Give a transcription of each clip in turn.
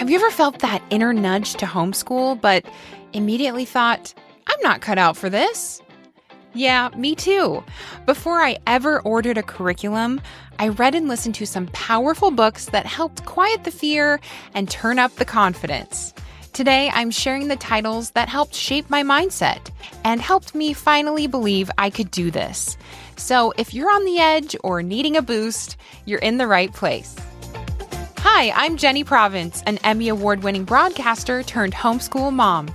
Have you ever felt that inner nudge to homeschool, but immediately thought, I'm not cut out for this? Yeah, me too. Before I ever ordered a curriculum, I read and listened to some powerful books that helped quiet the fear and turn up the confidence. Today, I'm sharing the titles that helped shape my mindset and helped me finally believe I could do this. So if you're on the edge or needing a boost, you're in the right place. Hi, I'm Jenny Province, an Emmy Award-winning broadcaster turned homeschool mom.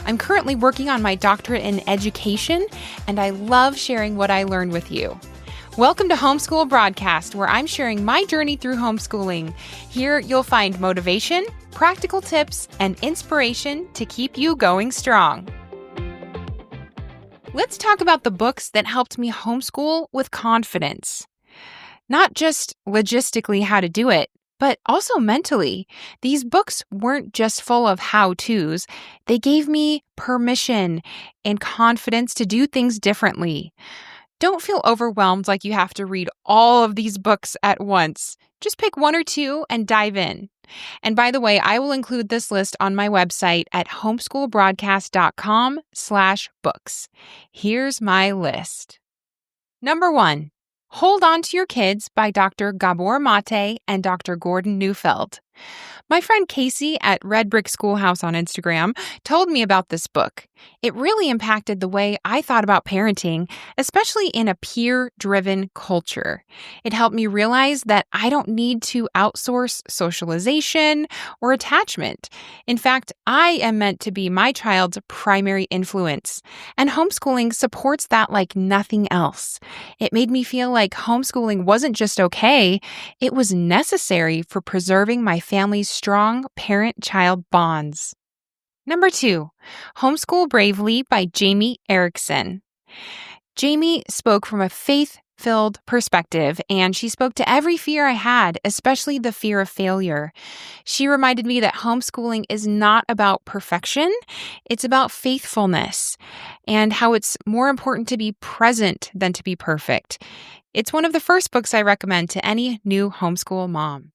I'm currently working on my doctorate in education, and I love sharing what I learned with you. Welcome to Homeschool Broadcast, where I'm sharing my journey through homeschooling. Here, you'll find motivation, practical tips, and inspiration to keep you going strong. Let's talk about the books that helped me homeschool with confidence. Not just logistically how to do it, but also mentally. These books weren't just full of how-tos. They gave me permission and confidence to do things differently. Don't feel overwhelmed like you have to read all of these books at once. Just pick one or two and dive in. And by the way, I will include this list on my website at homeschoolbroadcast.com/books. Here's my list. Number 1. Hold On to Your Kids by Dr. Gabor Mate and Dr. Gordon Neufeld. My friend Casey at Red Brick Schoolhouse on Instagram told me about this book. It really impacted the way I thought about parenting, especially in a peer-driven culture. It helped me realize that I don't need to outsource socialization or attachment. In fact, I am meant to be my child's primary influence, and homeschooling supports that like nothing else. It made me feel like homeschooling wasn't just okay, it was necessary for preserving my family's strong parent-child bonds. Number 2, Homeschool Bravely by Jamie Erickson. Jamie spoke from a faith-filled perspective, and she spoke to every fear I had, especially the fear of failure. She reminded me that homeschooling is not about perfection, it's about faithfulness, and how it's more important to be present than to be perfect. It's one of the first books I recommend to any new homeschool mom.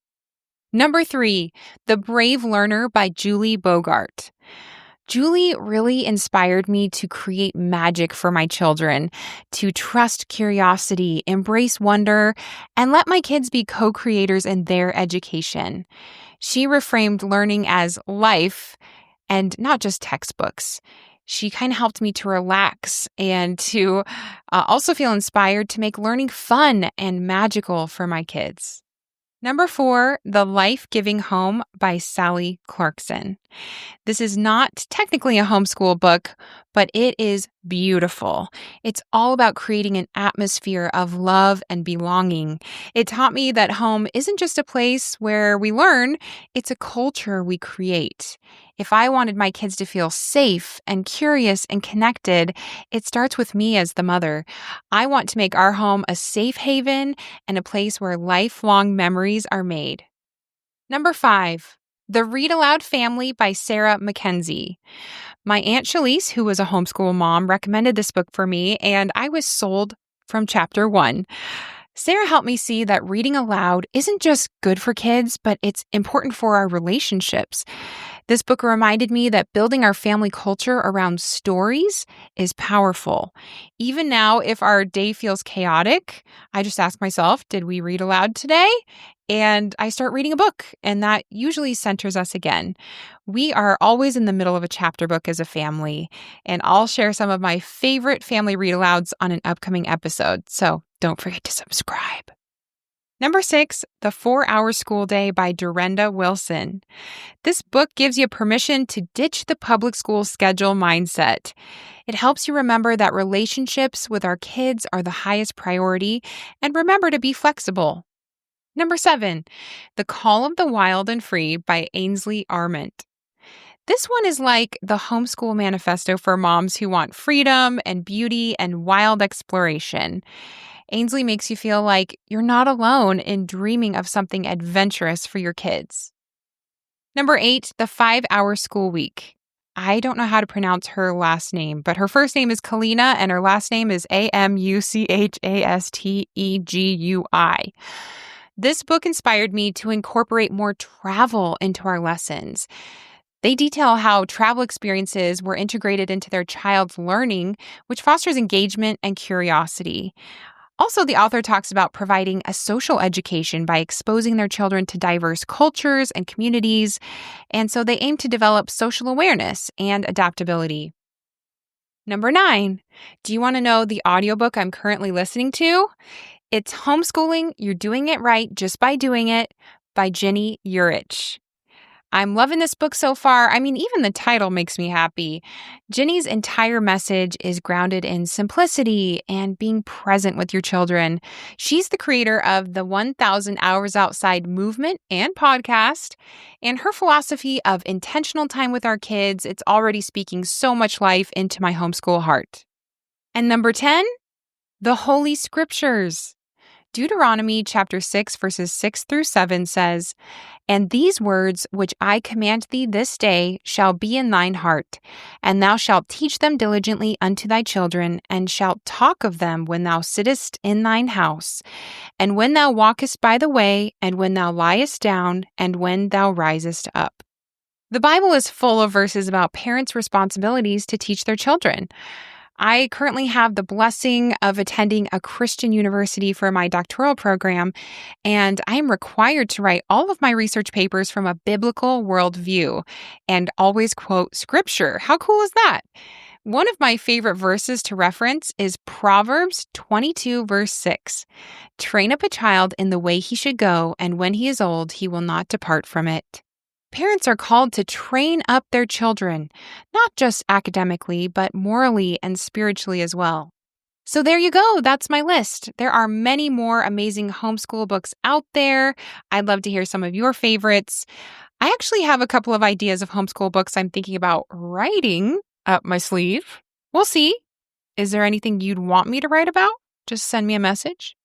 Number 3, The Brave Learner by Julie Bogart. Julie really inspired me to create magic for my children, to trust curiosity, embrace wonder, and let my kids be co-creators in their education. She reframed learning as life and not just textbooks. She kind of helped me to relax and to also feel inspired to make learning fun and magical for my kids. Number 4, The Life-Giving Home by Sally Clarkson. This is not technically a homeschool book, but it is beautiful. It's all about creating an atmosphere of love and belonging. It taught me that home isn't just a place where we learn, it's a culture we create. If I wanted my kids to feel safe and curious and connected, it starts with me as the mother. I want to make our home a safe haven and a place where lifelong memories are made. Number 5, The Read Aloud Family by Sarah Mackenzie. My Aunt Shalise, who was a homeschool mom, recommended this book for me, and I was sold from chapter 1. Sarah helped me see that reading aloud isn't just good for kids, but it's important for our relationships. This book reminded me that building our family culture around stories is powerful. Even now, if our day feels chaotic, I just ask myself, did we read aloud today? And I start reading a book, and that usually centers us again. We are always in the middle of a chapter book as a family, and I'll share some of my favorite family read-alouds on an upcoming episode, so don't forget to subscribe. Number 6, The 4-Hour School Day by Durenda Wilson. This book gives you permission to ditch the public school schedule mindset. It helps you remember that relationships with our kids are the highest priority, and remember to be flexible. Number 7, The Call of the Wild and Free by Ainsley Arment. This one is like the homeschool manifesto for moms who want freedom and beauty and wild exploration. Ainsley makes you feel like you're not alone in dreaming of something adventurous for your kids. Number 8, The 5-Hour School Week. I don't know how to pronounce her last name, but her first name is Kalina and her last name is Amuchastegui. This book inspired me to incorporate more travel into our lessons. They detail how travel experiences were integrated into their child's learning, which fosters engagement and curiosity. Also, the author talks about providing a social education by exposing their children to diverse cultures and communities, and so they aim to develop social awareness and adaptability. Number 9, do you want to know the audiobook I'm currently listening to? It's Homeschooling, You're Doing It Right Just by Doing It by Jenny Urich. I'm loving this book so far. I mean, even the title makes me happy. Jenny's entire message is grounded in simplicity and being present with your children. She's the creator of the 1,000 Hours Outside movement and podcast, and her philosophy of intentional time with our kids, it's already speaking so much life into my homeschool heart. And number 10, the Holy Scriptures. Deuteronomy chapter 6, verses 6 through 7 says, "And these words which I command thee this day shall be in thine heart, and thou shalt teach them diligently unto thy children, and shalt talk of them when thou sittest in thine house, and when thou walkest by the way, and when thou liest down, and when thou risest up." The Bible is full of verses about parents' responsibilities to teach their children. I currently have the blessing of attending a Christian university for my doctoral program, and I am required to write all of my research papers from a biblical worldview and always quote scripture. How cool is that? One of my favorite verses to reference is Proverbs 22, verse 6. "Train up a child in the way he should go, and when he is old, he will not depart from it." Parents are called to train up their children, not just academically, but morally and spiritually as well. So there you go. That's my list. There are many more amazing homeschool books out there. I'd love to hear some of your favorites. I actually have a couple of ideas of homeschool books I'm thinking about writing up my sleeve. We'll see. Is there anything you'd want me to write about? Just send me a message.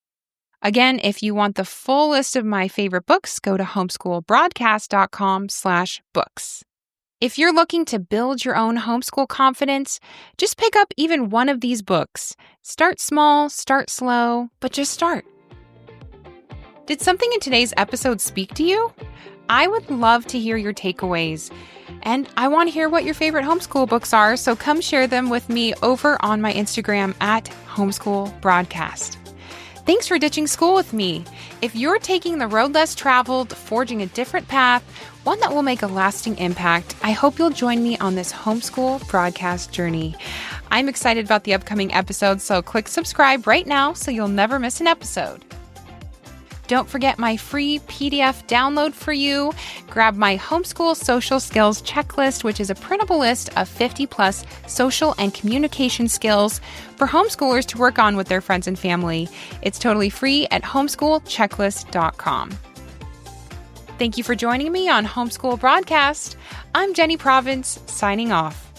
Again, if you want the full list of my favorite books, go to homeschoolbroadcast.com/books. If you're looking to build your own homeschool confidence, just pick up even one of these books. Start small, start slow, but just start. Did something in today's episode speak to you? I would love to hear your takeaways. And I want to hear what your favorite homeschool books are, so come share them with me over on my Instagram at homeschoolbroadcast. Thanks for ditching school with me. If you're taking the road less traveled, forging a different path, one that will make a lasting impact, I hope you'll join me on this homeschool broadcast journey. I'm excited about the upcoming episodes, so click subscribe right now so you'll never miss an episode. Don't forget my free PDF download for you. Grab my Homeschool Social Skills Checklist, which is a printable list of 50-plus social and communication skills for homeschoolers to work on with their friends and family. It's totally free at homeschoolchecklist.com. Thank you for joining me on Homeschool Broadcast. I'm Jenny Province, signing off.